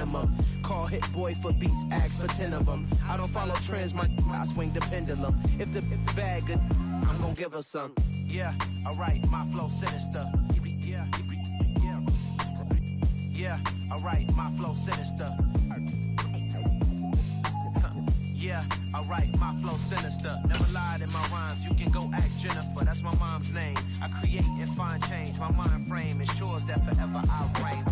minimum. Call hit boy for beats, ask for 10 of them. I don't follow trends, I swing the pendulum. If the bag good, I'm gonna give her some. Yeah, alright, my flow sinister. Yeah, alright, my flow sinister. Yeah, alright, my flow sinister. Never lied in my rhymes, you can go ask Jennifer. That's my mom's name. I create and find change. My mind frame ensures that forever I'll reign.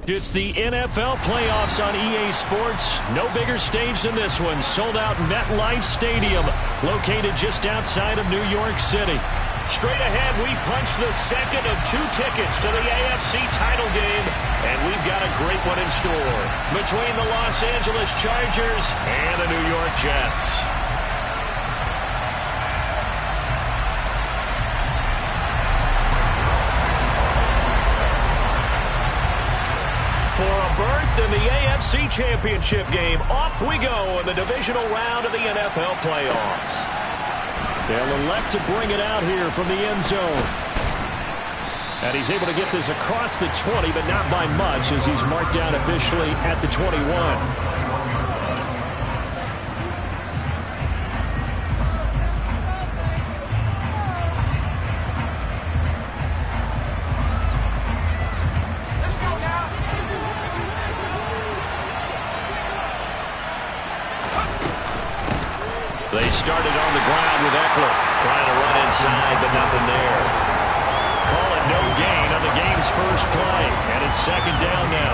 It's the NFL playoffs on EA Sports. No bigger stage than this one. Sold out MetLife Stadium, located just outside of New York City. Straight ahead, we punch the second of 2 tickets to the AFC title game, and we've got a great one in store between the Los Angeles Chargers and the New York Jets. For a berth in the AFC Championship game, off we go in the divisional round of the NFL playoffs. They'll elect to bring it out here from the end zone. And he's able to get this across the 20, but not by much, as he's marked down officially at the 21. They started on the ground with Eckler, trying to run inside, but nothing there. Call it no gain on the game's first play, and it's second down now.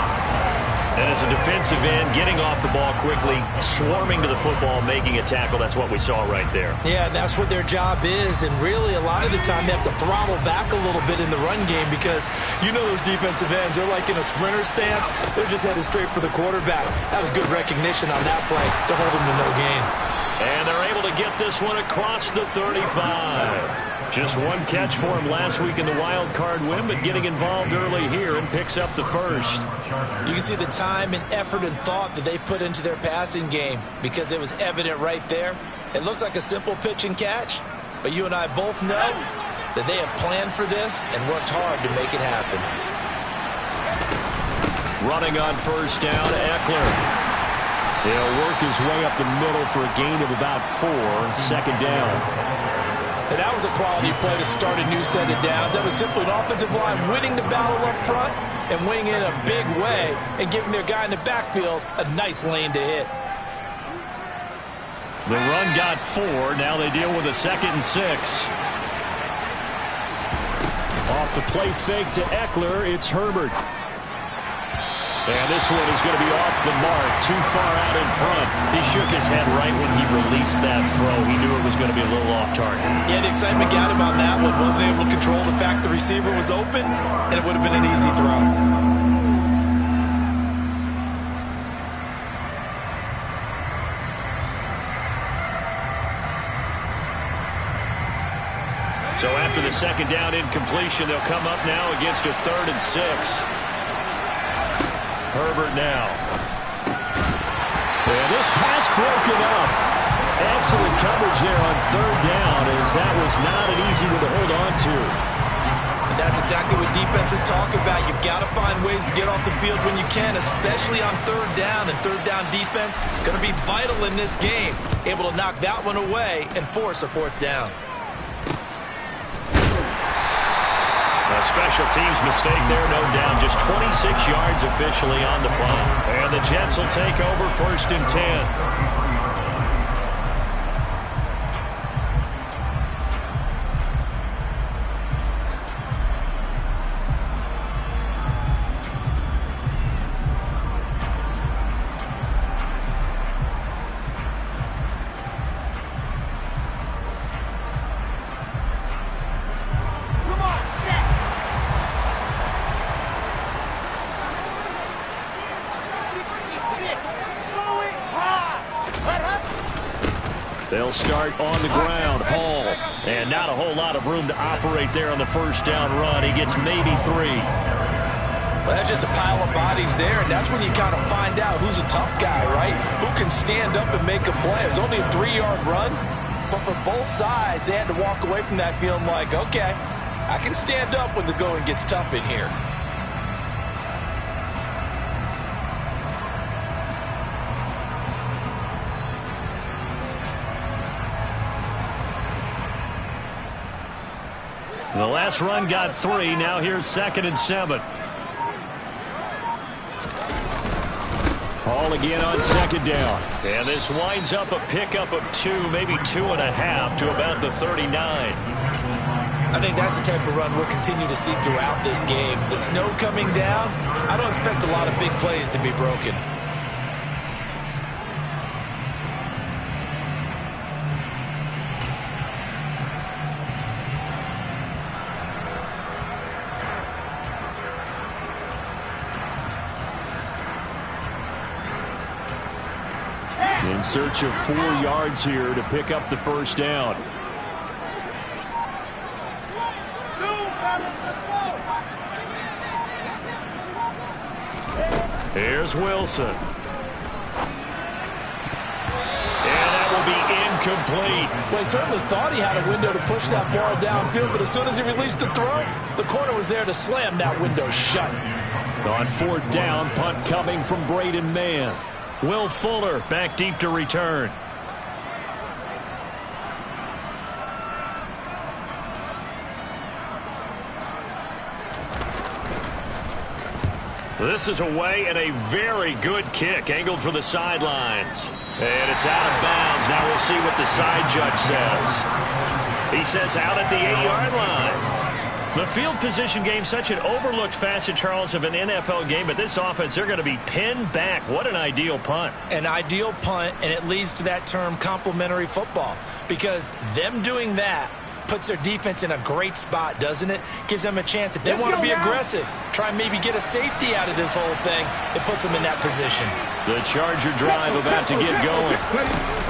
And as a defensive end, getting off the ball quickly, swarming to the football, making a tackle, that's what we saw right there. Yeah, that's what their job is, and really a lot of the time they have to throttle back a little bit in the run game because you know those defensive ends, they're like in a sprinter stance. They're just headed straight for the quarterback. That was good recognition on that play to hold them to no gain. And they're able to get this one across the 35. Just one catch for him last week in the wild card win, but getting involved early here and picks up the first. You can see the time and effort and thought that they put into their passing game because it was evident right there. It looks like a simple pitch and catch, but you and I both know that they have planned for this and worked hard to make it happen. Running on first down, Eckler. He'll work his way up the middle for a gain of about 4, second down. And that was a quality play to start a new set of downs. That was simply an offensive line winning the battle up front and winning in a big way and giving their guy in the backfield a nice lane to hit. The run got 4. Now they deal with a 2nd and 6. Off the play fake to Eckler, it's Herbert. And this one is going to be off the mark, too far out in front. He shook his head right when he released that throw. He knew it was going to be a little off target. Yeah, the excitement got him on that one. Wasn't able to control the fact the receiver was open, and it would have been an easy throw. So after the second down incompletion, they'll come up now against a 3rd and 6. Herbert now. And this pass broken up. Excellent coverage there on 3rd down, as that was not an easy one to hold on to. And that's exactly what defenses talk about. You've got to find ways to get off the field when you can, especially on 3rd down. And 3rd down defense going to be vital in this game. Able to knock that one away and force a 4th down. A special teams mistake there, no doubt. Just 26 yards officially on the punt. And the Jets will take over 1st and 10. They'll start on the ground. Hall. And not a whole lot of room to operate there on the 1st down run. He gets maybe 3. Well, That's just a pile of bodies there, and that's when you kind of find out who's a tough guy, right? Who can stand up and make a play. It was only a 3-yard run, but for both sides, they had to walk away from that feeling like, okay, I can stand up when the going gets tough in here. The last run got 3. Now here's 2nd and 7. Ball again on 2nd down. And this winds up a pickup of 2, maybe 2.5 to about the 39. I think that's the type of run we'll continue to see throughout this game. The snow coming down, I don't expect a lot of big plays to be broken. In search of 4 yards here to pick up the first down. Here's Wilson. And that will be incomplete. Well, he certainly thought he had a window to push that ball downfield, but as soon as he released the throw, the corner was there to slam that window shut. On 4th down, punt coming from Braden Mann. Will Fuller back deep to return. This is away and a very good kick angled for the sidelines. And it's out of bounds. Now we'll see what the side judge says. He says out at the 8-yard line. The field position game, such an overlooked facet, Charles, of an NFL game, but this offense, they're going to be pinned back. What an ideal punt. An ideal punt, and it leads to that term complementary football, because them doing that puts their defense in a great spot, doesn't it? Gives them a chance. If they want to be aggressive, try and maybe get a safety out of this whole thing, it puts them in that position. The Charger drive about to get going.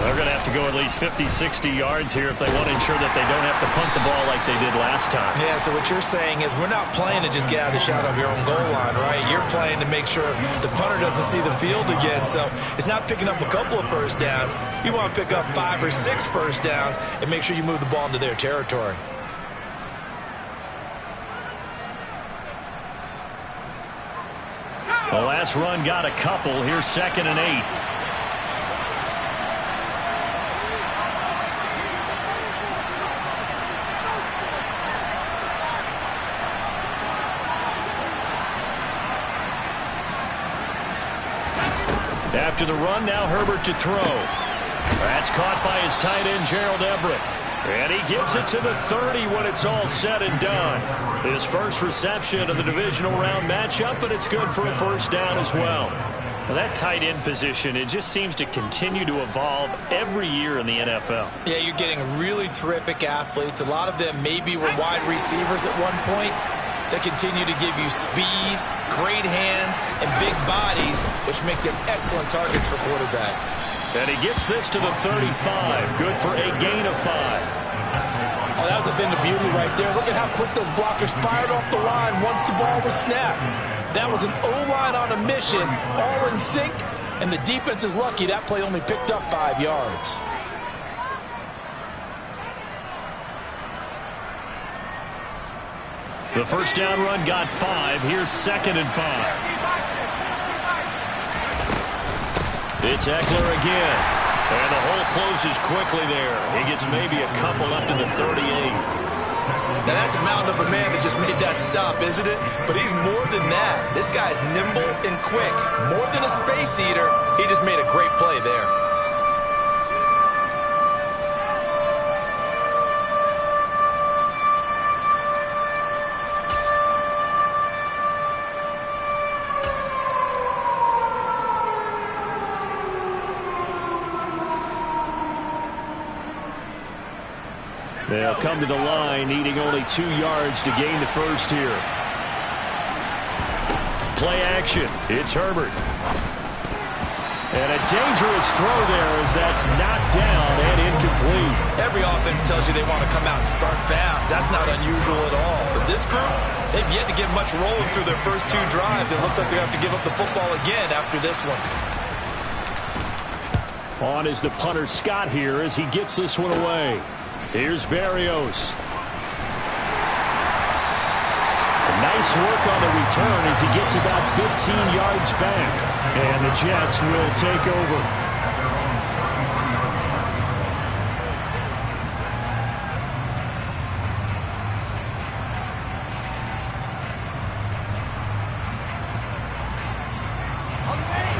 They're going to have to go at least 50, 60 yards here if they want to ensure that they don't have to punt the ball like they did last time. Yeah, so what you're saying is we're not playing to just get out of the shadow of your own goal line, right? You're playing to make sure the punter doesn't see the field again. So it's not picking up a couple of first downs. You want to pick up 5 or 6 first downs and make sure you move the ball into their territory. The last run got a couple. Here's 2nd and 8. After the run, now Herbert to throw. That's caught by his tight end, Gerald Everett. And he gives it to the 30 when it's all said and done. His first reception of the divisional round matchup, but it's good for a first down as well. Well, that tight end position, it just seems to continue to evolve every year in the NFL. Yeah, you're getting really terrific athletes. A lot of them maybe were wide receivers at one point. They continue to give you speed, great hands, and big bodies, which make them excellent targets for quarterbacks. And he gets this to the 35. Good for a gain of 5. Oh, that was a bit of beauty right there. Look at how quick those blockers fired off the line once the ball was snapped. That was an O-line on a mission, all in sync, and the defense is lucky that play only picked up 5 yards. The first down run got 5. Here's 2nd and 5. It's Eckler again. And the hole closes quickly there. He gets maybe a couple up to the 38. Now that's a mountain of a man that just made that stop, isn't it? But he's more than that. This guy's nimble and quick. More than a space eater, he just made a great play there. They'll come to the line, needing only 2 yards to gain the first here. Play action. It's Herbert. And a dangerous throw there as that's knocked down and incomplete. Every offense tells you they want to come out and start fast. That's not unusual at all. But this group, they've yet to get much rolling through their first 2 drives. It looks like they have to give up the football again after this one. On is the punter Scott here as he gets this one away. Here's Berrios. Nice work on the return as he gets about 15 yards back. And the Jets will take over.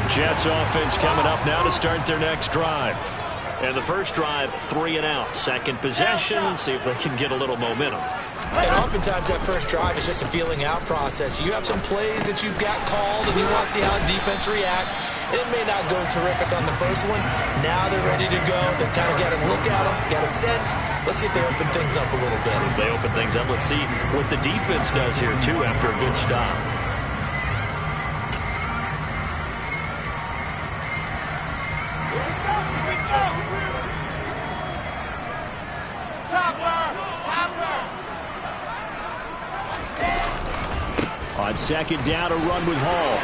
Jets offense coming up now to start their next drive. And the first drive, 3 and out. Second possession, see if they can get a little momentum. And oftentimes that first drive is just a feeling out process. You have some plays that you've got called and you want to see how the defense reacts. And it may not go terrific on the first one. Now they're ready to go. They've kind of got a look at them, got a sense. Let's see if they open things up a little bit. So if they open things up, let's see what the defense does here, too, after a good stop. On second down, a run with Hall.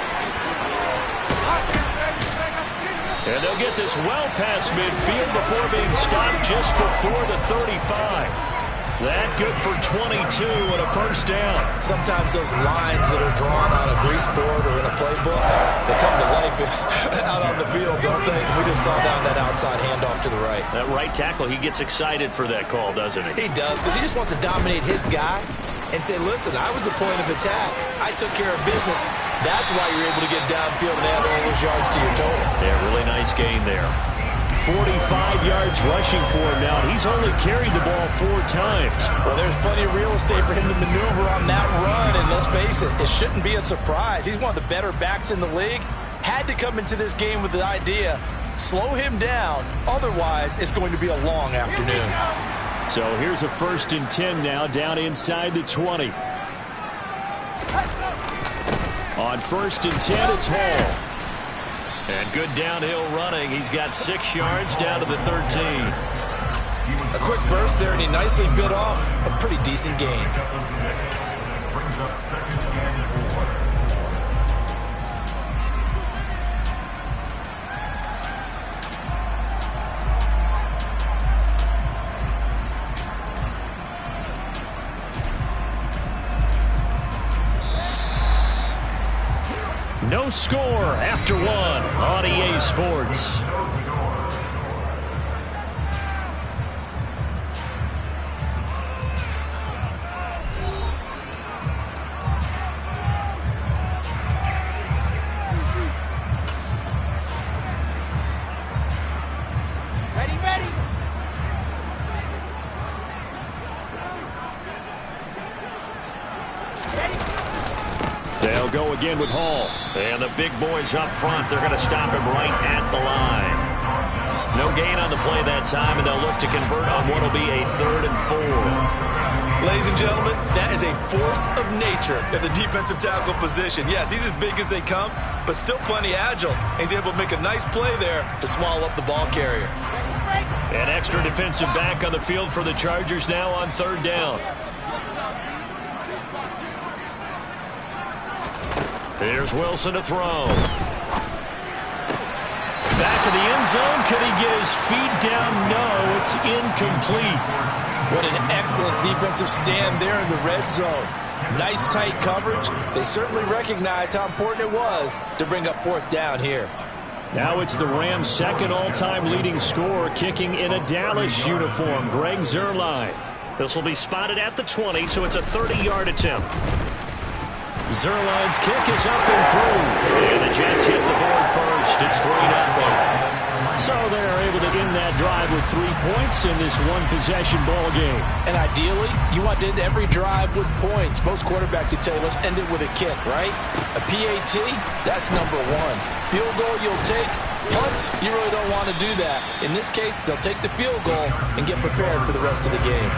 And they'll get this well past midfield before being stopped just before the 35. That good for 22 and a first down. Sometimes those lines that are drawn on a grease board or in a playbook, they come to life out on the field, don't they? We just saw down that outside handoff to the right. That right tackle, he gets excited for that call, doesn't he? He does, because he just wants to dominate his guy and say, listen, I was the point of attack. I took care of business. That's why you're able to get downfield and add all those yards to your total. Yeah, really nice gain there. 45 yards rushing for him now. He's only carried the ball 4 times. Well, there's plenty of real estate for him to maneuver on that run, and let's face it, it shouldn't be a surprise. He's one of the better backs in the league. Had to come into this game with the idea, slow him down, otherwise it's going to be a long afternoon. So here's a 1st and 10 now, down inside the 20. On 1st and 10, it's Hall. And good downhill running. He's got 6 yards down to the 13. A quick burst there, and he nicely bit off a pretty decent gain. No score after 1 on EA Sports. They'll go again with Hall. And the big boys up front, they're going to stop him right at the line. No gain on the play that time, and they'll look to convert on what will be a 3rd and 4. Ladies and gentlemen, that is a force of nature at the defensive tackle position. Yes, he's as big as they come, but still plenty agile. He's able to make a nice play there to small up the ball carrier. An extra defensive back on the field for the Chargers now on 3rd down. Here's Wilson to throw. Back in the end zone. Could he get his feet down? No, it's incomplete. What an excellent defensive stand there in the red zone. Nice tight coverage. They certainly recognized how important it was to bring up 4th down here. Now it's the Rams' 2nd all-time leading scorer, kicking in a Dallas uniform, Greg Zuerlein. This will be spotted at the 20, so it's a 30-yard attempt. Zuerlein's kick is up and through. And the Jets hit the board first. It's 3-0. So they're able to end that drive with 3 points in this one-possession ball game. And ideally, you want to end every drive with points. Most quarterbacks would tell you, let's end it with a kick, right? A PAT, that's number 1. Field goal you'll take. Punts, you really don't want to do that. In this case, they'll take the field goal and get prepared for the rest of the game.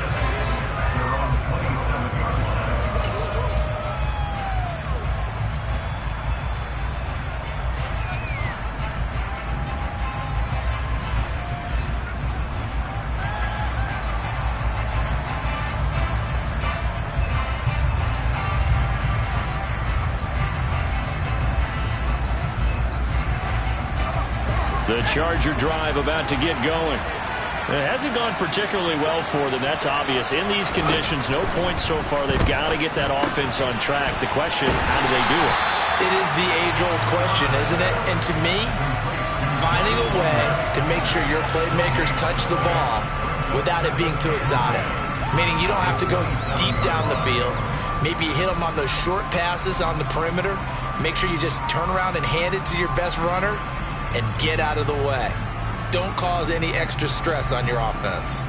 The Charger drive about to get going. It hasn't gone particularly well for them. That's obvious. In these conditions, no points so far. They've got to get that offense on track. The question, how do they do it? It is the age-old question, isn't it? And to me, finding a way to make sure your playmakers touch the ball without it being too exotic. Meaning you don't have to go deep down the field. Maybe you hit them on those short passes on the perimeter. Make sure you just turn around and hand it to your best runner and get out of the way. Don't cause any extra stress on your offense.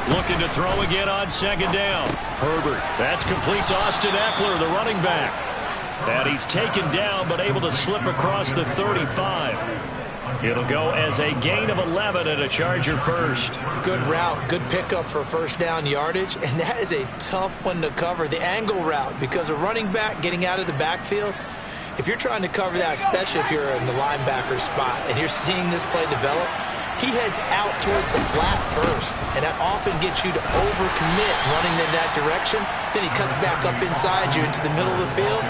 Looking to throw again on second down. Herbert. That's complete to Austin Eckler, the running back. And he's taken down but able to slip across the 35. It'll go as a gain of 11 and a Charger first. Good route, good pickup for first down yardage, and that is a tough one to cover, the angle route, because a running back getting out of the backfield, if you're trying to cover that, especially if you're in the linebacker spot and you're seeing this play develop, he heads out towards the flat first, and that often gets you to overcommit running in that direction. Then he cuts back up inside you into the middle of the field.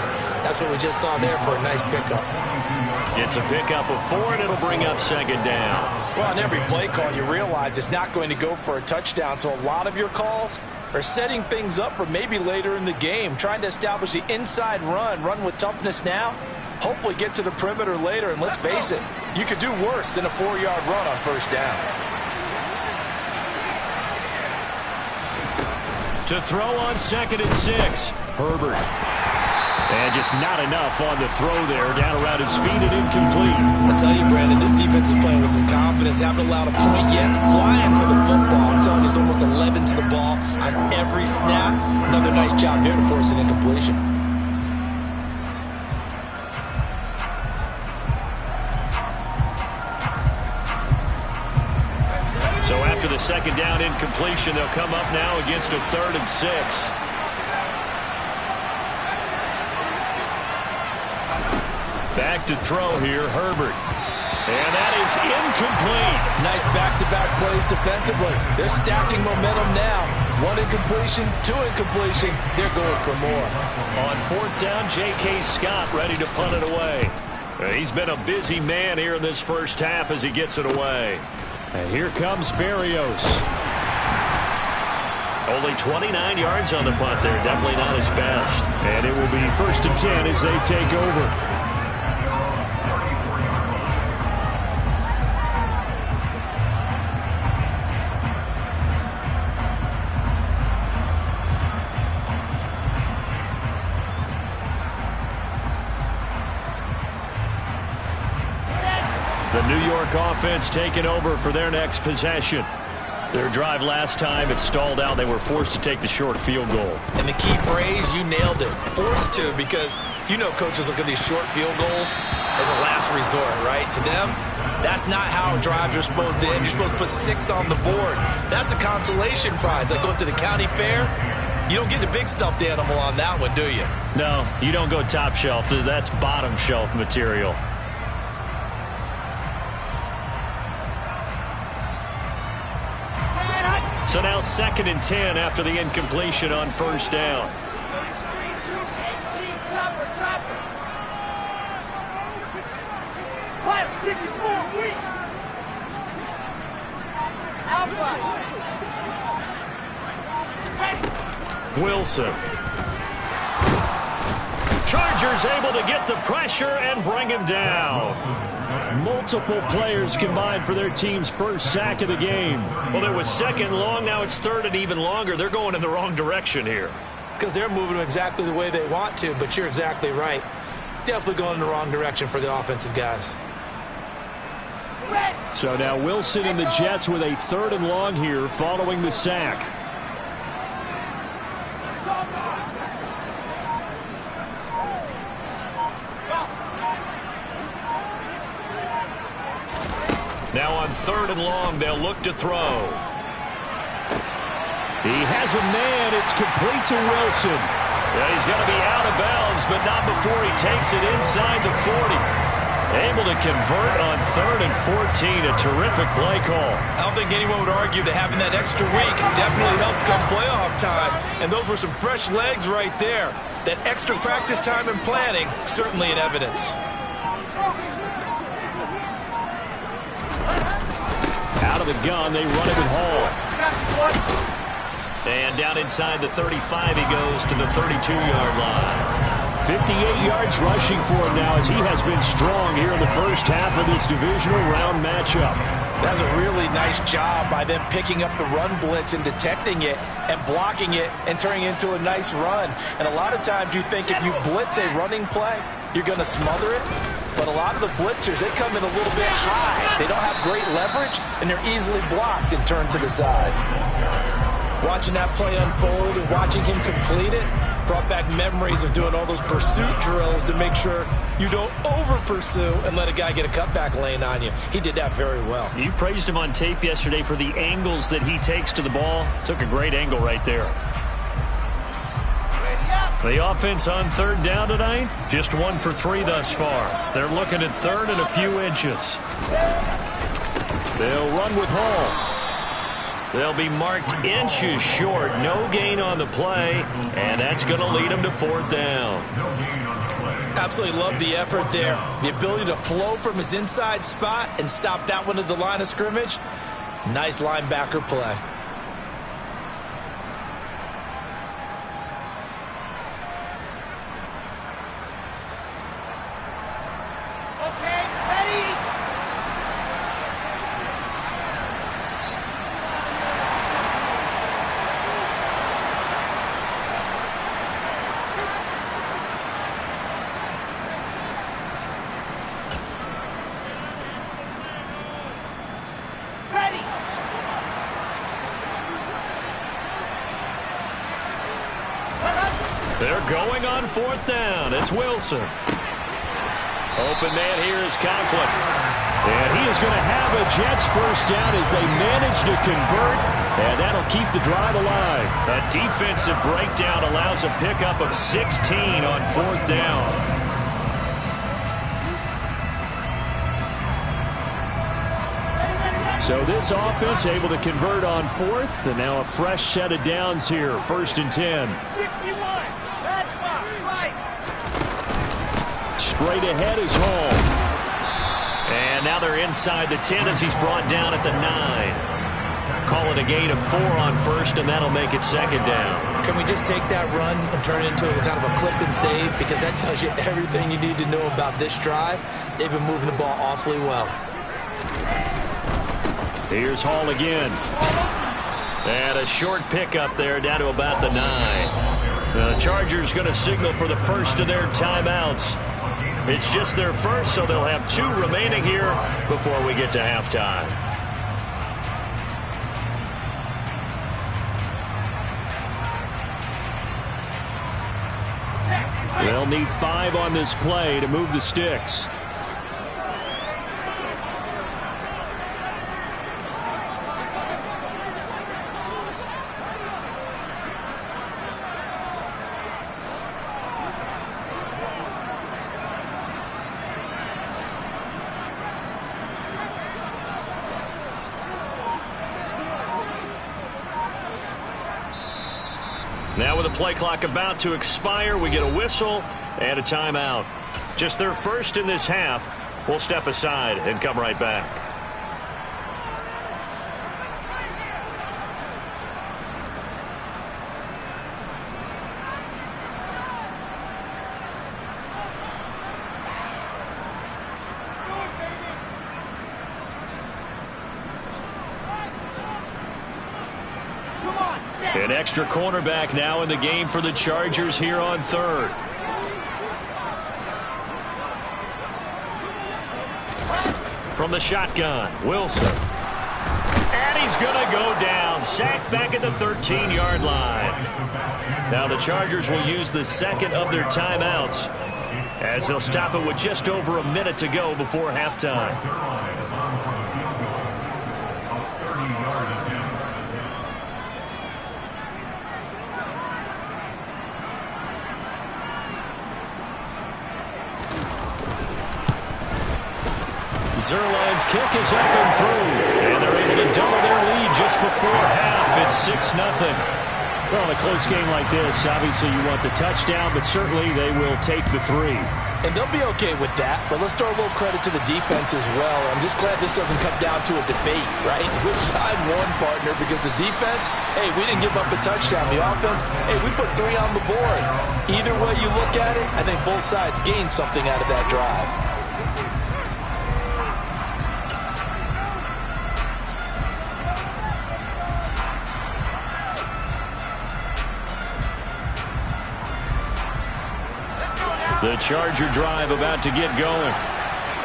That's what we just saw there for a nice pickup. It's a pickup of 4, and it'll bring up second down. Well, on every play call, you realize it's not going to go for a touchdown, so a lot of your calls are setting things up for maybe later in the game, trying to establish the inside run with toughness now, hopefully get to the perimeter later, and let's face it, you could do worse than a 4-yard run on first down. To throw on second and 6, Herbert. And just not enough on the throw there. Down around his feet and incomplete. I tell you, Brandon, this defense is playing with some confidence. Haven't allowed a point yet. Flying to the football. I'm telling you, it's almost 11 to the ball on every snap. Another nice job there to force an incompletion. So after the second down incompletion, they'll come up now against a 3rd and 6. Back to throw here, Herbert. And that is incomplete. Nice back-to-back plays defensively. They're stacking momentum now. 1 incompletion, 2 incompletion. They're going for more. On 4th down, J.K. Scott ready to punt it away. He's been a busy man here in this first half as he gets it away. And here comes Berrios. Only 29 yards on the punt there. Definitely not his best. And it will be 1st and 10 as they take over. The New York offense taking over for their next possession. Their drive last time, it stalled out. They were forced to take the short field goal. And the key phrase, you nailed it. Forced to, because you know coaches look at these short field goals as a last resort, right? To them, that's not how drives are supposed to end. You're supposed to put 6 on the board. That's a consolation prize. Like going to the county fair, you don't get the big stuffed animal on that one, do you? No, you don't go top shelf. That's bottom shelf material. So now 2nd and 10 after the incompletion on 1st down. Wilson. Chargers able to get the pressure and bring him down. Multiple players combined for their team's first sack of the game. Well, it was 2nd long. Now it's 3rd and even longer. They're going in the wrong direction here. Because they're moving them exactly the way they want to, but you're exactly right. Definitely going in the wrong direction for the offensive guys. So now Wilson and the Jets with a 3rd and long here following the sack. Now on 3rd and long, they'll look to throw. He has a man. It's complete to Wilson. Yeah, he's going to be out of bounds, but not before he takes it inside the 40. Able to convert on 3rd and 14. A terrific play call. I don't think anyone would argue that having that extra week definitely helps come playoff time. And those were some fresh legs right there. That extra practice time and planning, certainly in evidence. Out of the gun, they run it with Hall. And down inside the 35, he goes to the 32-yard line. 58 yards rushing for him now as he has been strong here in the first half of this divisional round matchup. That's a really nice job by them picking up the run blitz and detecting it and blocking it and turning it into a nice run. And a lot of times you think if you blitz a running play, you're going to smother it. But a lot of the blitzers, they come in a little bit high. They don't have great leverage, and they're easily blocked and turned to the side. Watching that play unfold and watching him complete it brought back memories of doing all those pursuit drills to make sure you don't over-pursue and let a guy get a cutback lane on you. He did that very well. You praised him on tape yesterday for the angles that he takes to the ball. Took a great angle right there. The offense on 3rd down tonight, just 1 for 3 thus far. They're looking at 3rd and a few inches. They'll run with Hall. They'll be marked inches short. No gain on the play, and that's going to lead them to 4th down. Absolutely love the effort there. The ability to flow from his inside spot and stop that one at the line of scrimmage. Nice linebacker play. They're going on 4th down. It's Wilson. Open man here is Conklin. And he is going to have a Jets first down as they manage to convert, and that'll keep the drive alive. A defensive breakdown allows a pickup of 16 on 4th down. So this offense able to convert on 4th, and now a fresh set of downs here. 1st and 10. 61. That's right. Straight ahead is Hall. And now they're inside the 10 as he's brought down at the 9. Call it a gain of 4 on 1st, and that'll make it 2nd down. Can we just take that run and turn it into a kind of a clip and save? Because that tells you everything you need to know about this drive. They've been moving the ball awfully well. Here's Hall again. And a short pickup there down to about the 9. The Chargers going to signal for the first of their timeouts. It's just their first, so they'll have 2 remaining here before we get to halftime. They'll need 5 on this play to move the sticks. Now with the play clock about to expire, we get a whistle and a timeout. Just their first in this half. We'll step aside and come right back. An extra cornerback now in the game for the Chargers here on 3rd. From the shotgun, Wilson. And he's going to go down. Sacked back at the 13-yard line. Now the Chargers will use the second of their timeouts as they'll stop it with just over a minute to go before halftime. Zerline's kick is up and through. And they're able to double their lead just before half. It's 6-0. Well, in a close game like this, obviously you want the touchdown, but certainly they will take the 3. And they'll be okay with that, but let's throw a little credit to the defense as well. I'm just glad this doesn't come down to a debate, right? Which side won, partner? Because the defense, hey, we didn't give up a touchdown. The offense, hey, we put 3 on the board. Either way you look at it, I think both sides gained something out of that drive. The Charger drive about to get going.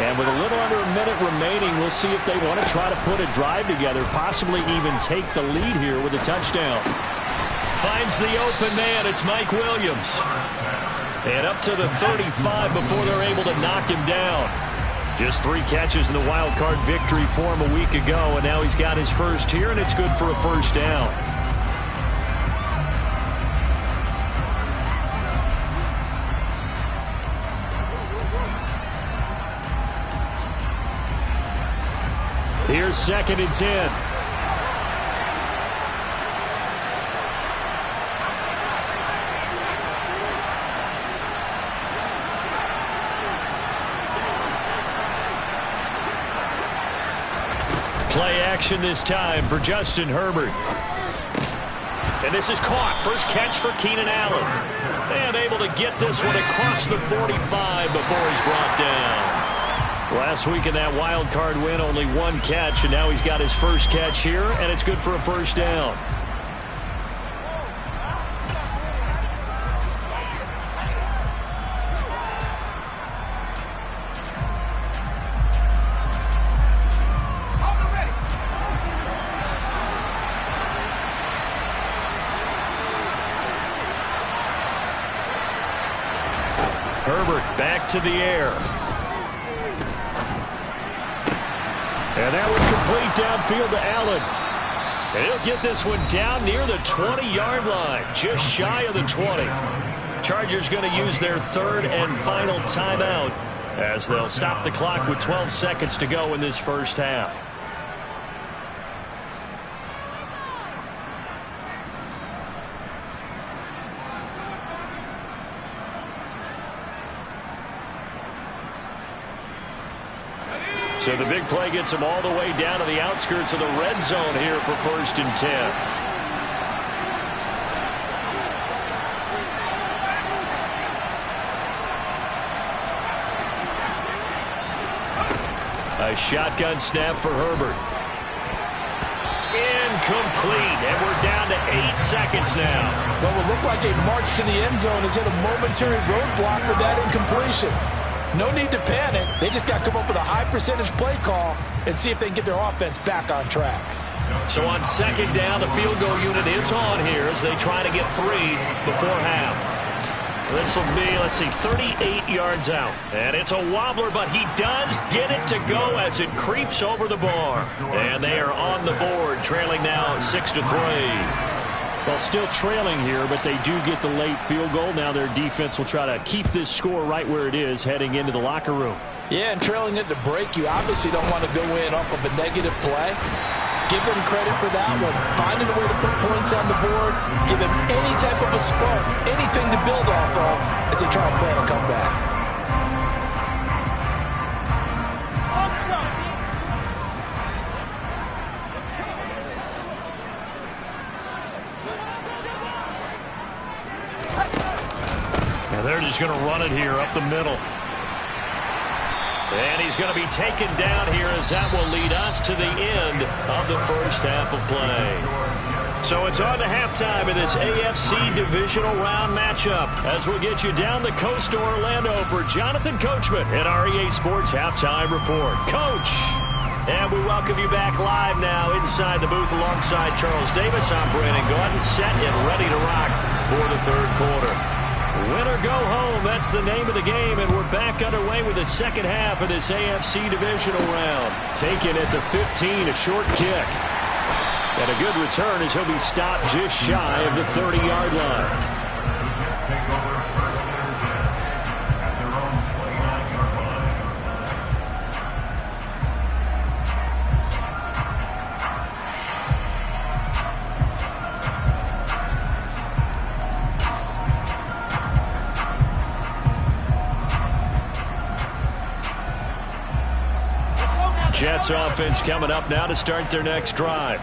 And with a little under a minute remaining, we'll see if they want to try to put a drive together, possibly even take the lead here with a touchdown. Finds the open man. It's Mike Williams. And up to the 35 before they're able to knock him down. Just 3 catches in the wild card victory for him a week ago, and now he's got his first here, and it's good for a first down. Here's 2nd and 10. Play action this time for Justin Herbert. And this is caught. First catch for Keenan Allen. And able to get this one across the 45 before he's brought down. Last week in that wild card win, only 1 catch, and now he's got his first catch here, and it's good for a first down. Herbert back to the air. And that was complete downfield to Allen. And he'll get this one down near the 20-yard line, just shy of the 20. Chargers going to use their 3rd and final timeout as they'll stop the clock with 12 seconds to go in this first half. So the big play gets them all the way down to the outskirts of the red zone here for 1st and 10. A shotgun snap for Herbert. Incomplete, and we're down to 8 seconds now. What will look like a march to the end zone is hit a momentary roadblock with that incompletion. No need to panic. They just got to come up with a high percentage play call and see if they can get their offense back on track. So on 2nd down, the field goal unit is on here as they try to get 3 before half. This will be, let's see, 38 yards out. And it's a wobbler, but he does get it to go as it creeps over the bar. And they are on the board, trailing now 6-3. Well, still trailing here, but they do get the late field goal. Now their defense will try to keep this score right where it is heading into the locker room. Yeah, and trailing at the break, you obviously don't want to go in off of a negative play. Give them credit for that one. Finding a way to put points on the board, give them any type of a spark, anything to build off of as they try to plan a comeback. They're just going to run it here up the middle. And he's going to be taken down here as that will lead us to the end of the first half of play. So it's on to halftime in this AFC divisional round matchup as we'll get you down the coast to Orlando for Jonathan Coachman at our EA Sports Halftime Report. Coach! And we welcome you back live now inside the booth alongside Charles Davis. I'm Brandon Gordon, set and ready to rock for the 3rd quarter. Win or go home, that's the name of the game, and we're back underway with the second half of this AFC divisional round. Taken at the 15, a short kick. And a good return as he'll be stopped just shy of the 30-yard line. Jets offense coming up now to start their next drive.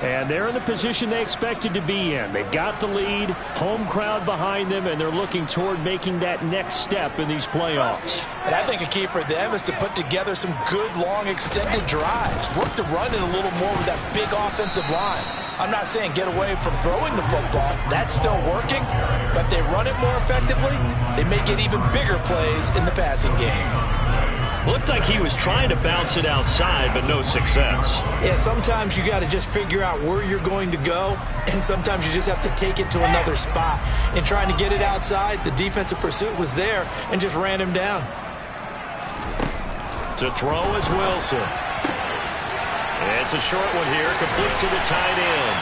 And they're in the position they expected to be in. They've got the lead, home crowd behind them, and they're looking toward making that next step in these playoffs. And I think a key for them is to put together some good, long, extended drives. Work the run in a little more with that big offensive line. I'm not saying get away from throwing the football. That's still working. But they run it more effectively, they may get even bigger plays in the passing game. Looked like he was trying to bounce it outside, but no success. Yeah, sometimes you got to just figure out where you're going to go, and sometimes you just have to take it to another spot. In trying to get it outside, the defensive pursuit was there and just ran him down. To throw is Wilson. It's a short one here, complete to the tight end.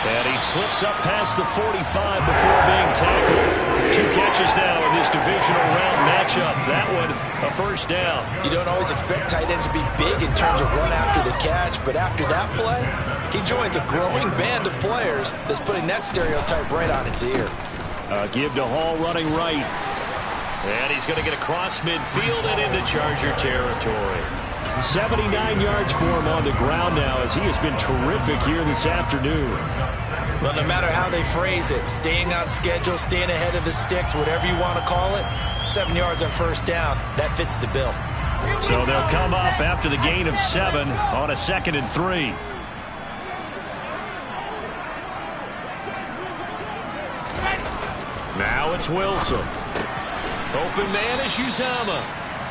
And he slips up past the 45 before being tackled. 2 catches now in this divisional round matchup. That one, a first down. You don't always expect tight ends to be big in terms of run after the catch, but after that play, he joins a growing band of players that's putting that stereotype right on its ear. Give to Hall running right. And he's going to get across midfield and into Charger territory. 79 yards for him on the ground now as he has been terrific here this afternoon. Well, no matter how they phrase it, staying on schedule, staying ahead of the sticks, whatever you want to call it, 7 yards on first down, that fits the bill. So they'll come up after the gain of 7 on a 2nd and 3. Now it's Wilson. Open man is Uzomah.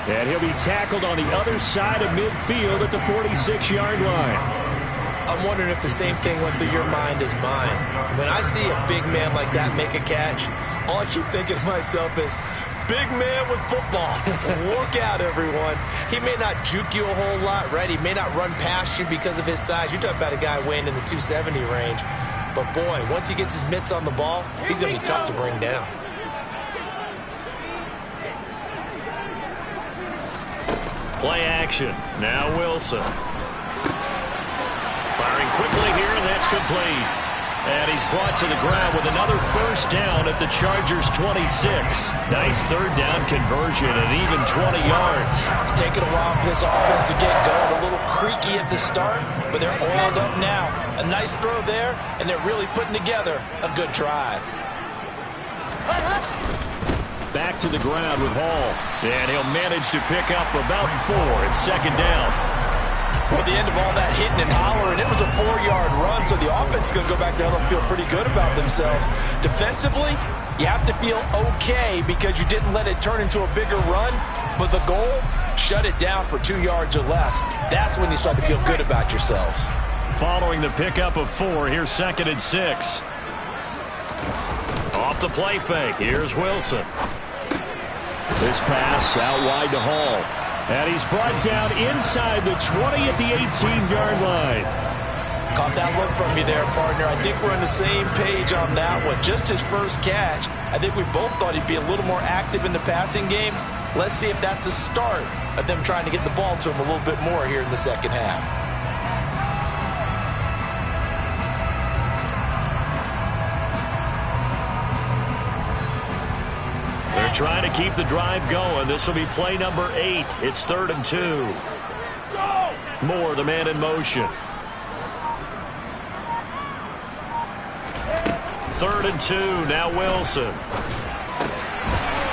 And he'll be tackled on the other side of midfield at the 46-yard line. I'm wondering if the same thing went through your mind as mine. When I see a big man like that make a catch, all I keep thinking to myself is, big man with football. Look out, everyone. He may not juke you a whole lot, right? He may not run past you because of his size. You're talking about a guy weighing in the 270 range. But, boy, once he gets his mitts on the ball, he's going to be tough to bring down. Play action. Now Wilson. Firing quickly here, and that's complete. And he's brought to the ground with another first down at the Chargers' 26. Nice third down conversion at even 20 yards. It's taken a while for this offense to get going. A little creaky at the start, but they're oiled up now. A nice throw there, and they're really putting together a good drive. Back to the ground with Hall. And he'll manage to pick up about 4 at 2nd down. Well, at the end of all that hitting and hollering, it was a 4-yard run, so the offense is going to go back down and feel pretty good about themselves. Defensively, you have to feel okay because you didn't let it turn into a bigger run, but the goal, shut it down for 2 yards or less. That's when you start to feel good about yourselves. Following the pickup of 4, here's 2nd and 6. Off the play fake, here's Wilson. This pass out wide to Hall. And he's brought down inside the 20 at the 18-yard line. Caught that look from you there, partner. I think we're on the same page on that one. Just his first catch. I think we both thought he'd be a little more active in the passing game. Let's see if that's the start of them trying to get the ball to him a little bit more here in the second half. They're trying to keep the drive going. This will be play number 8. It's 3rd and 2. Moore, the man in motion. 3rd and 2. Now Wilson.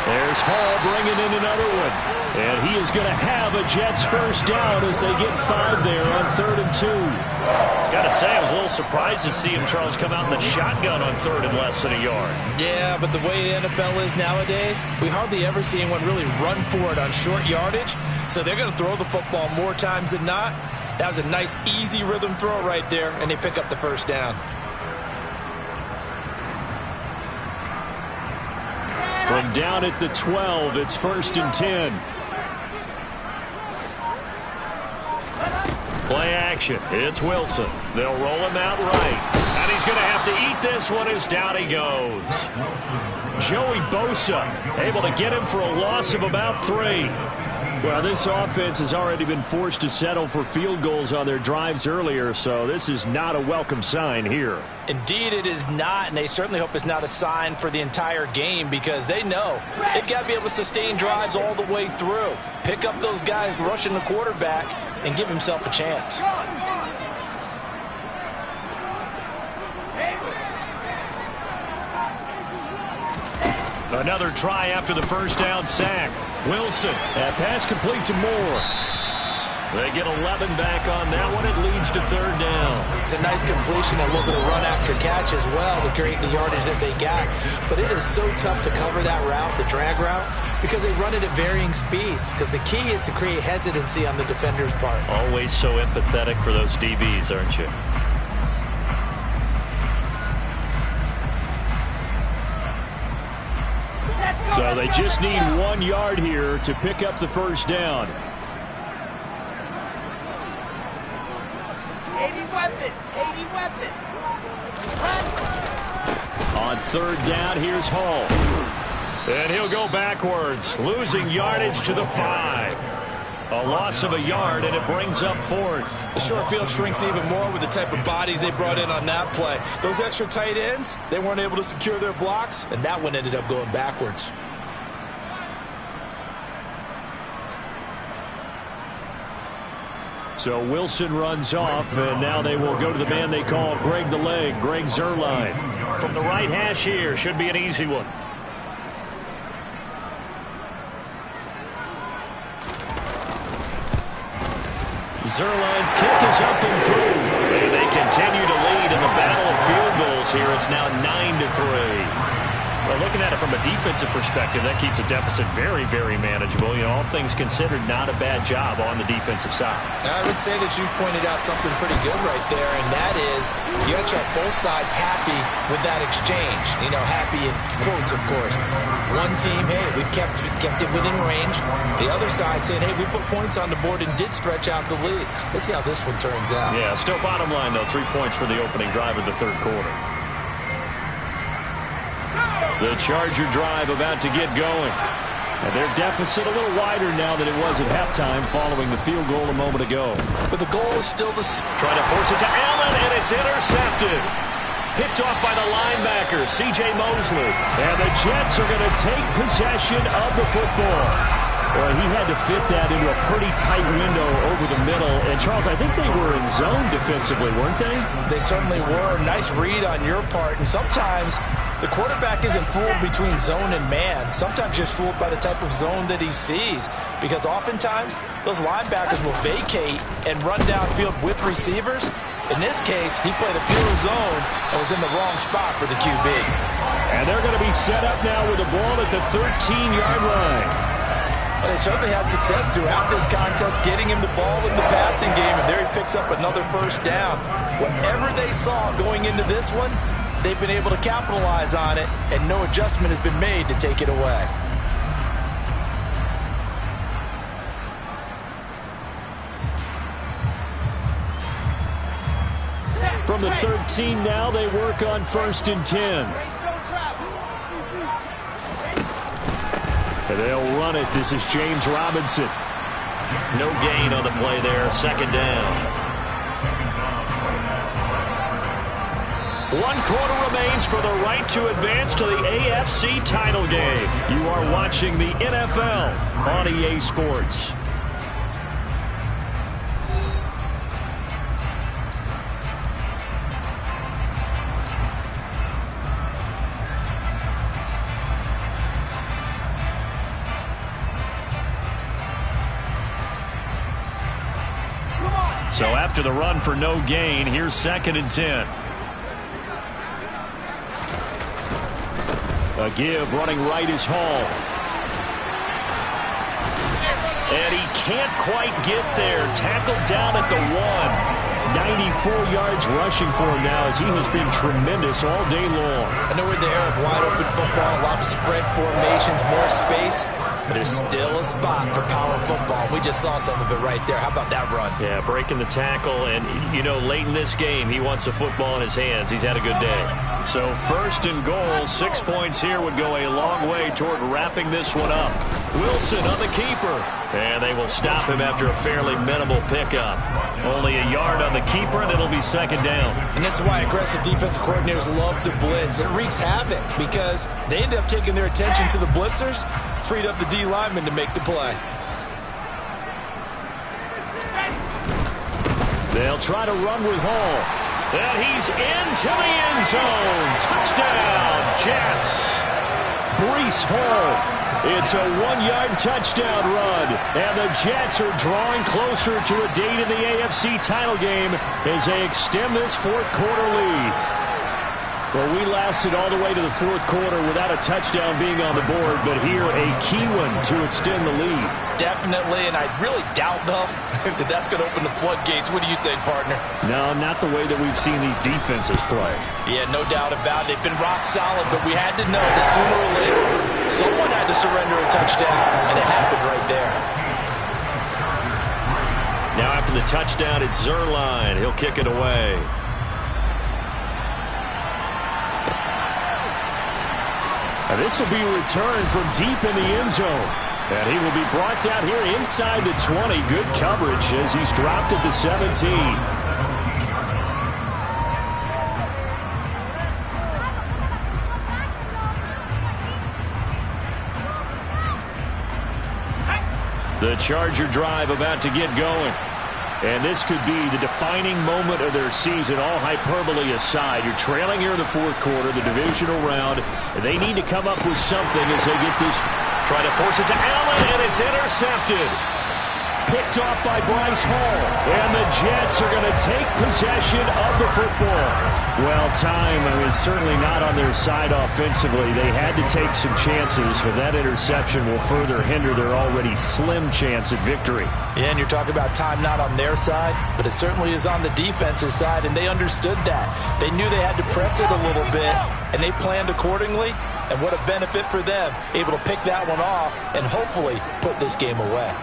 There's Hall bringing in another one. And he is going to have a Jets first down as they get 5 there on 3rd and 2. Got to say, I was a little surprised to see him, Charles, come out in the shotgun on 3rd and less than a yard. Yeah, but the way the NFL is nowadays, we hardly ever see anyone really run for it on short yardage. So they're going to throw the football more times than not. That was a nice, easy rhythm throw right there, and they pick up the first down. From down at the 12, it's 1st and 10. Play action. It's Wilson. They'll roll him out right. And he's going to have to eat this one as down he goes. Joey Bosa able to get him for a loss of about 3. Well, this offense has already been forced to settle for field goals on their drives earlier, so this is not a welcome sign here. Indeed, it is not, and they certainly hope it's not a sign for the entire game because they know they've got to be able to sustain drives all the way through. Pick up those guys rushing the quarterback, and give himself a chance. Another try after the first down sack. Wilson, that pass complete to Moore. They get 11 back on that one. It leads to third down. It's a nice completion, a little bit of run after catch as well to create the yardage that they got. But it is so tough to cover that route, the drag route, because they run it at varying speeds. Because the key is to create hesitancy on the defender's part. Always so empathetic for those DBs, aren't you? So they just need 1 yard here to pick up the first down. 80 weapon. On third down, here's Hall. And he'll go backwards, losing yardage to the 5. A loss of a yard, and it brings up fourth. The short field shrinks even more with the type of bodies they brought in on that play. Those extra tight ends, they weren't able to secure their blocks, and that one ended up going backwards. So Wilson runs off, and now they will go to the man they call Greg the Leg, Greg Zuerlein. From the right hash here, should be an easy one. Zuerlein's kick is up and through. And they continue to lead in the battle of field goals here. It's now 9-3. Well, looking at it from a defensive perspective, that keeps the deficit very, very manageable. You know, all things considered, not a bad job on the defensive side. I would say that you've pointed out something pretty good right there, and that is you have to have both sides happy with that exchange. You know, happy in quotes, of course. One team, hey, we've kept it within range. The other side saying, hey, we put points on the board and did stretch out the lead. Let's see how this one turns out. Yeah, still bottom line, though, 3 points for the opening drive of the third quarter. The Charger drive about to get going. And their deficit a little wider now than it was at halftime following the field goal a moment ago. But the goal is still the... Trying to force it to Allen, and it's intercepted. Picked off by the linebacker, C.J. Mosley. And the Jets are going to take possession of the football. Well, he had to fit that into a pretty tight window over the middle. And, Charles, I think they were in zone defensively, weren't they? They certainly were. Nice read on your part. And sometimes the quarterback isn't fooled between zone and man. Sometimes you're fooled by the type of zone that he sees. Because oftentimes, those linebackers will vacate and run downfield with receivers. In this case, he played a pure zone and was in the wrong spot for the QB. And they're going to be set up now with the ball at the 13-yard line. Well, they certainly had success throughout this contest, getting him the ball in the passing game, and there he picks up another first down. Whatever they saw going into this one, they've been able to capitalize on it, and no adjustment has been made to take it away. From the 13 now, they work on 1st and 10. They'll run it. This is James Robinson. No gain on the play there. 2nd down. 1 quarter remains for the right to advance to the AFC title game. You are watching the NFL on EA Sports. So after the run for no gain, here's 2nd and 10. A give, running right is Hall. And he can't quite get there. Tackled down at the 1. 94 yards rushing for him now as he has been tremendous all day long. I know we're in the era of wide open football, a lot of spread formations, more space. But there's still a spot for power football. We just saw some of it right there. How about that run? Yeah, breaking the tackle. And, you know, late in this game, he wants the football in his hands. He's had a good day. So 1st and goal, 6 points here would go a long way toward wrapping this one up. Wilson on the keeper. And they will stop him after a fairly minimal pickup. Only a yard on the keeper, and it'll be 2nd down. And this is why aggressive defensive coordinators love to blitz. It wreaks havoc because they end up taking their attention to the blitzers, freed up the D lineman to make the play. They'll try to run with Hall. And he's into the end zone. Touchdown, Jets. Breece Hall. It's a 1-yard touchdown run. And the Jets are drawing closer to a date in the AFC title game as they extend this fourth-quarter lead. Well, we lasted all the way to the fourth quarter without a touchdown being on the board, but here a key one to extend the lead. Definitely, and I really doubt, though, that that's going to open the floodgates. What do you think, partner? No, not the way that we've seen these defenses play. Yeah, no doubt about it. They've been rock solid, but we had to know that sooner or later, someone had to surrender a touchdown, and it happened right there. Now after the touchdown, it's Zuerlein. He'll kick it away. This will be returned from deep in the end zone. And he will be brought down here inside the 20. Good coverage as he's dropped at the 17. The Charger drive about to get going. And this could be the defining moment of their season, all hyperbole aside. You're trailing here in the fourth quarter, the divisional round. They need to come up with something as they get this. Trying to force it to Allen, and it's intercepted. Picked off by Bryce Hall. And the Jets are going to take possession of the football. Well, certainly not on their side offensively. They had to take some chances, but that interception will further hinder their already slim chance at victory. Yeah, and you're talking about time not on their side, but it certainly is on the defense's side, and they understood that. They knew they had to press it a little bit, and they planned accordingly, and what a benefit for them, able to pick that one off and hopefully put this game away.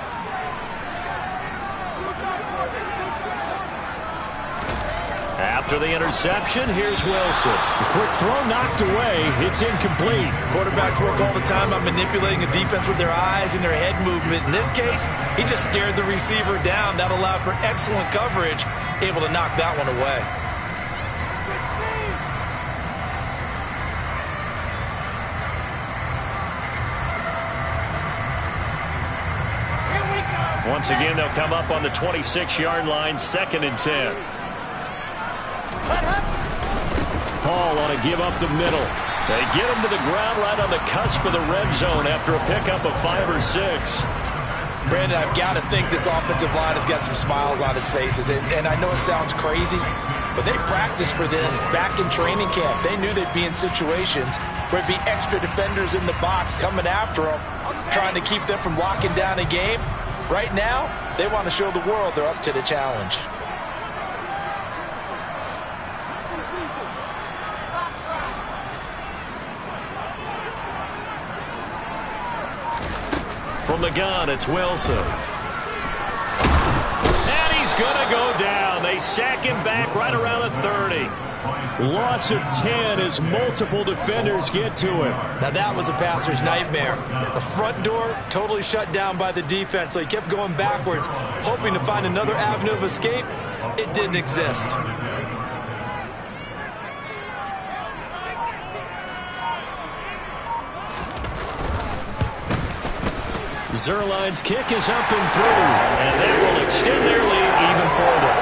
After the interception, here's Wilson. The quick throw knocked away. It's incomplete. Quarterbacks work all the time on manipulating a defense with their eyes and their head movement. In this case, he just stared the receiver down. That allowed for excellent coverage, able to knock that one away. Once again, they'll come up on the 26-yard line, 2nd and 10. Hall want to give up the middle. They get him to the ground right on the cusp of the red zone after a pickup of 5 or 6. Brandon, I've got to think this offensive line has got some smiles on its faces. And I know it sounds crazy, but they practiced for this back in training camp. They knew they'd be in situations where it'd be extra defenders in the box coming after them, trying to keep them from locking down a game. Right now, they want to show the world they're up to the challenge. From the gun, it's Wilson. And he's going to go down. They sack him back right around the 30. Loss of 10 as multiple defenders get to him. Now that was a passer's nightmare. The front door totally shut down by the defense, so he kept going backwards, hoping to find another avenue of escape. It didn't exist. Zuerlein's kick is up and through, and they will extend their lead even further.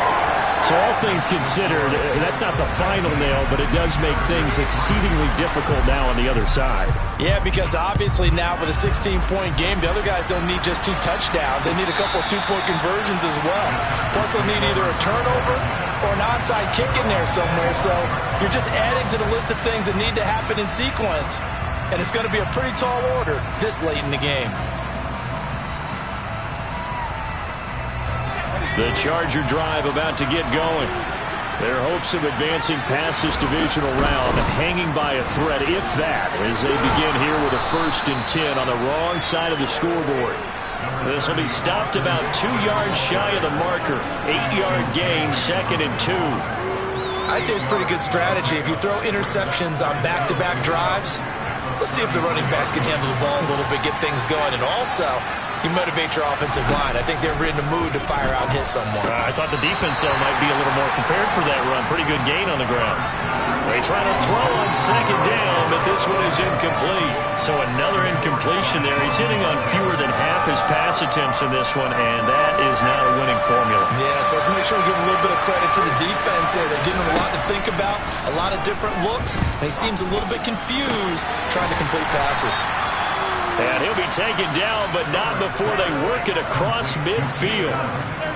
So all things considered, that's not the final nail, but it does make things exceedingly difficult now on the other side. Yeah, because obviously now with a 16-point game, the other guys don't need just 2 touchdowns. They need a couple of 2-point conversions as well. Plus they'll need either a turnover or an onside kick in there somewhere. So you're just adding to the list of things that need to happen in sequence. And it's going to be a pretty tall order this late in the game. The Charger drive about to get going. Their hopes of advancing past this divisional round hanging by a thread, if that, as they begin here with a 1st and 10 on the wrong side of the scoreboard. This will be stopped about 2 yards shy of the marker. 8-yard gain, 2nd and 2. I'd say it's pretty good strategy. If you throw interceptions on back-to-back drives, let's see if the running backs can handle the ball a little bit, get things going. And also, you motivate your offensive line. I think they're in the mood to fire out and hit someone. I thought the defense, though, might be a little more prepared for that run. Pretty good gain on the ground. They try to throw on second down, but this one is incomplete. So another incompletion there. He's hitting on fewer than half his pass attempts in this one, and that is not a winning formula. Yeah, so let's make sure we give a little bit of credit to the defense here. They're giving him a lot to think about, a lot of different looks, and he seems a little bit confused trying to complete passes. And he'll be taken down, but not before they work it across midfield.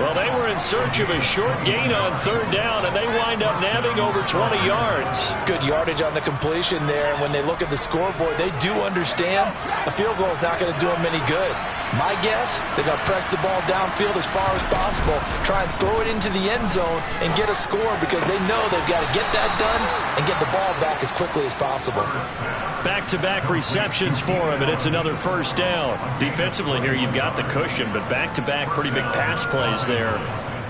Well, they were in search of a short gain on third down, and they wind up nabbing over 20 yards. Good yardage on the completion there, and when they look at the scoreboard, they do understand a field goal is not going to do them any good. My guess, they're going to press the ball downfield as far as possible, try and throw it into the end zone and get a score because they know they've got to get that done and get the ball back as quickly as possible. Back-to-back receptions for him, and it's another first down. Defensively here, you've got the cushion, but back-to-back pretty big pass plays there.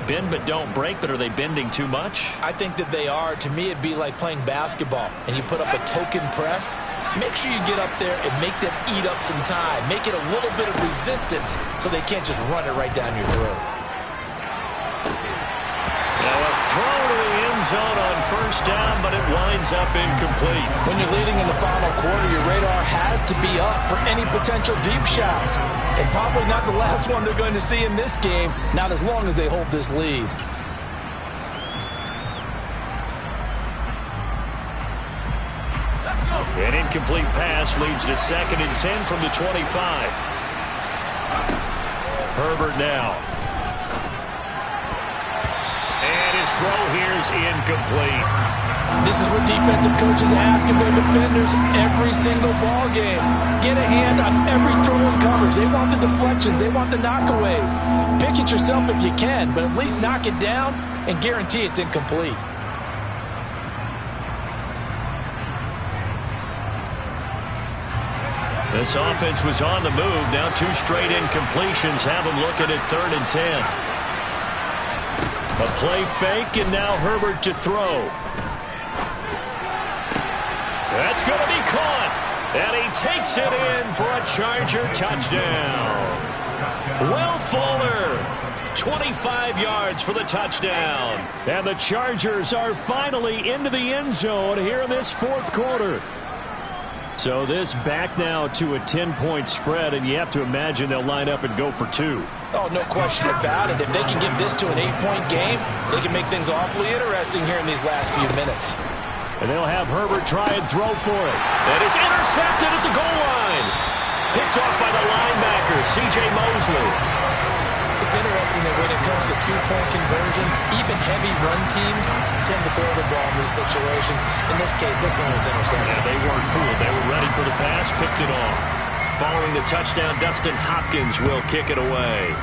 Bend but don't break, but are they bending too much? I think that they are. To me, it'd be like playing basketball, and you put up a token press. Make sure you get up there and make them eat up some time. Make it a little bit of resistance so they can't just run it right down your throat. Now a throw to the end zone on first down, but it winds up incomplete. When you're leading in the final quarter, your radar has to be up for any potential deep shots. And probably not the last one they're going to see in this game, not as long as they hold this lead. An incomplete pass leads to 2nd and 10 from the 25. Herbert now. And his throw here is incomplete. This is what defensive coaches ask of their defenders every single ball game. Get a hand on every throw in coverage. They want the deflections. They want the knockaways. Pick it yourself if you can, but at least knock it down and guarantee it's incomplete. This offense was on the move. Now 2 straight incompletions have them looking at 3rd and 10. A play fake, and now Herbert to throw. That's going to be caught. And he takes it in for a Charger touchdown. Will Fuller, 25 yards for the touchdown. And the Chargers are finally into the end zone here in this 4th quarter. So this back now to a 10-point spread, and you have to imagine they'll line up and go for 2. Oh, no question about it. If they can get this to an 8-point game, they can make things awfully interesting here in these last few minutes. And they'll have Herbert try and throw for it. And it's intercepted at the goal line. Picked off by the linebacker, C.J. Mosley. It's interesting that when it comes to 2-point conversions, even heavy run teams tend to throw the ball in these situations. In this case, this one was intercepted. Yeah, they weren't fooled. They were ready for the pass, picked it off. Following the touchdown, Dustin Hopkins will kick it away.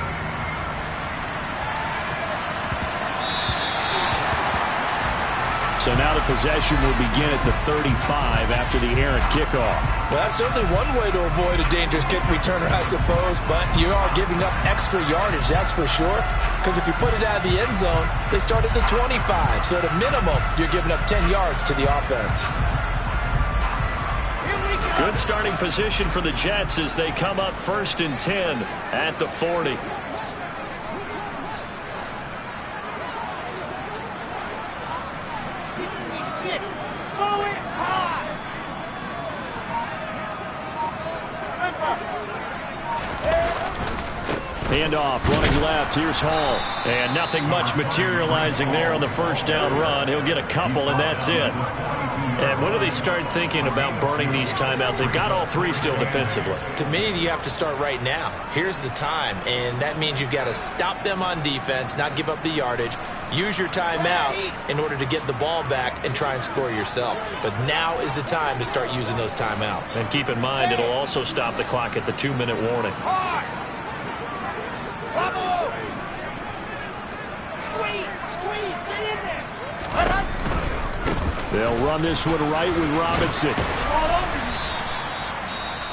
So now the possession will begin at the 35 after the errant kickoff. Well, that's certainly one way to avoid a dangerous kick returner, I suppose, but you are giving up extra yardage, that's for sure, because if you put it out of the end zone, they start at the 25, so at a minimum, you're giving up 10 yards to the offense. Good starting position for the Jets as they come up 1st and 10 at the 40. Handoff, running left. Here's Hall. And nothing much materializing there on the first down run. He'll get a couple, and that's it. And when do they start thinking about burning these timeouts? They've got all 3 still defensively. To me, you have to start right now. Here's the time, and that means you've got to stop them on defense, not give up the yardage, use your timeouts in order to get the ball back and try and score yourself. But now is the time to start using those timeouts. And keep in mind, it'll also stop the clock at the 2-minute warning. They'll run this one right with Robinson.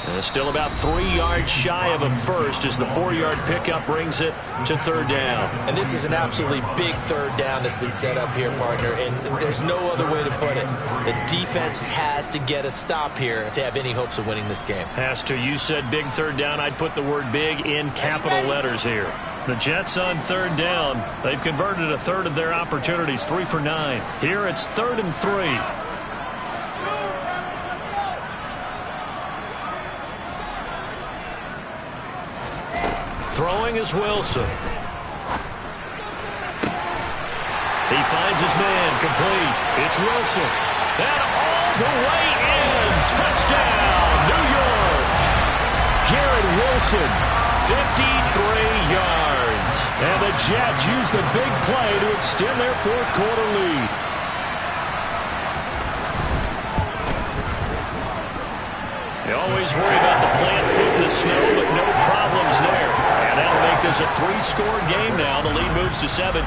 And still about 3 yards shy of a first as the 4-yard pickup brings it to 3rd down. And this is an absolutely big 3rd down that's been set up here, partner, and there's no other way to put it. The defense has to get a stop here to have any hopes of winning this game. Has to. You said big 3rd down. I'd put the word big in capital letters here. The Jets on 3rd down. They've converted a third of their opportunities, 3 for 9. Here it's 3rd and 3. Throwing is Wilson. He finds his man, complete. It's Wilson. And all the way in. Touchdown, New York. Garrett Wilson, 53 yards. And the Jets use the big play to extend their fourth quarter lead. You always worry about the plant foot in the snow, but no problems there. And that'll make this a 3-score game now. The lead moves to 17.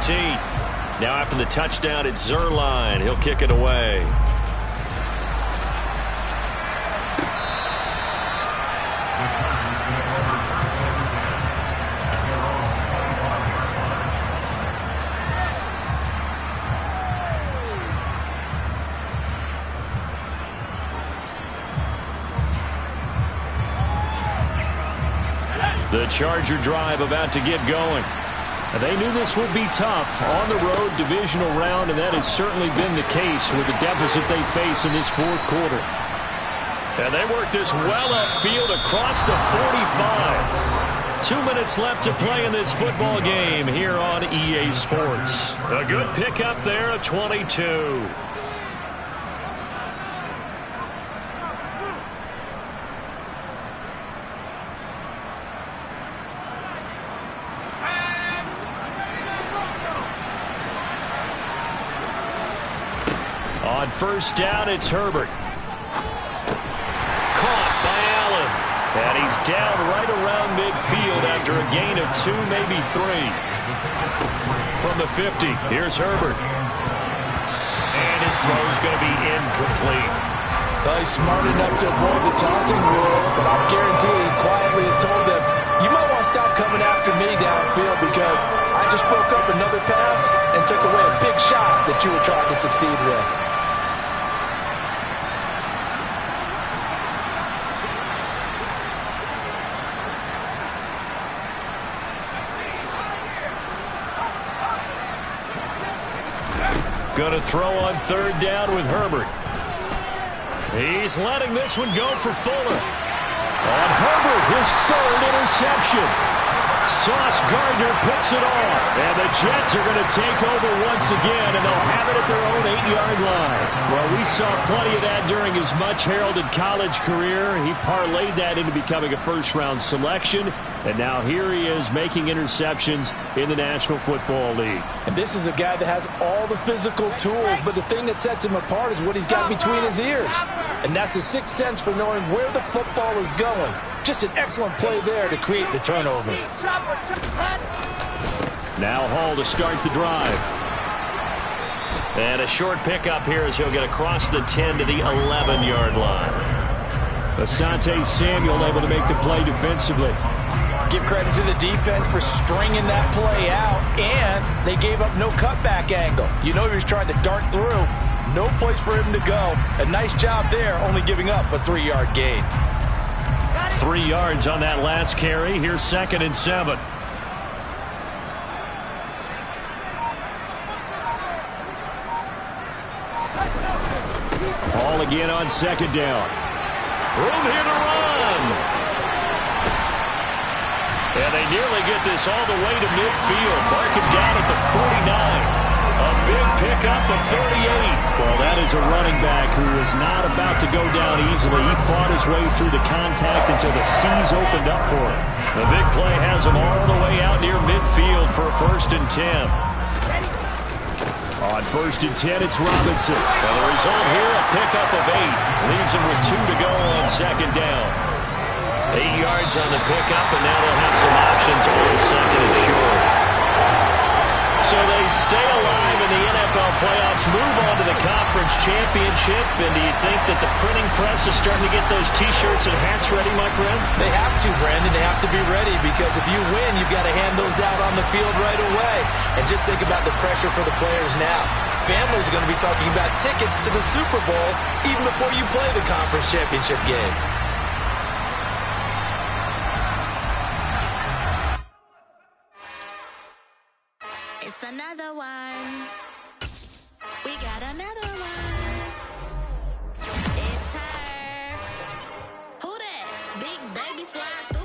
Now after the touchdown, it's Zerline. He'll kick it away. The Charger drive about to get going. They knew this would be tough on the road divisional round, and that has certainly been the case with the deficit they face in this fourth quarter. And they work this well upfield across the 45. 2 minutes left to play in this football game here on EA Sports. A good pickup there, a 22. On first down, it's Herbert. Caught by Allen. And he's down right around midfield after a gain of 2, maybe 3. From the 50, here's Herbert. And his throw's going to be incomplete. Well, he's smart enough to avoid the taunting rule, but I'll guarantee he quietly has told them, you might want to stop coming after me downfield because I just broke up another pass and took away a big shot that you were trying to succeed with. Going to throw on third down with Herbert. He's letting this one go for Fuller. On Herbert, his third interception. Sauce Gardner picks it off. And the Jets are going to take over once again, and they'll have it at their own 8-yard line. Well, we saw plenty of that during his much-heralded college career. He parlayed that into becoming a first-round selection. And now here he is making interceptions in the National Football League. And this is a guy that has all the physical tools, but the thing that sets him apart is what he's got between his ears. And that's the sixth sense for knowing where the football is going. Just an excellent play there to create the turnover. Now Hall to start the drive. And a short pickup here as he'll get across the 10 to the 11-yard line. Asante Samuel able to make the play defensively. Give credit to the defense for stringing that play out, and they gave up no cutback angle. You know he was trying to dart through. No place for him to go. A nice job there, only giving up a 3-yard gain. 3 yards on that last carry. Here's 2nd and 7. Ball again on 2nd down. Room here to run. And they nearly get this all the way to midfield. Mark him down at the 49. A big pickup of 38. Well, that is a running back who is not about to go down easily. He fought his way through the contact until the seas opened up for him. The big play has him all the way out near midfield for a 1st and 10. On 1st and 10, it's Robinson. And the result here, a pickup of 8. Leaves him with 2 to go on 2nd down. 8 yards on the pickup, and now they'll have some options on 2nd and short. So they stay alive in the NFL playoffs, move on to the conference championship. And do you think that the printing press is starting to get those T-shirts and hats ready, my friend? They have to, Brandon. They have to be ready because if you win, you've got to hand those out on the field right away. And just think about the pressure for the players now. Families are going to be talking about tickets to the Super Bowl even before you play the conference championship game. It's another one. We got another one. It's her. Who that? Big baby slide.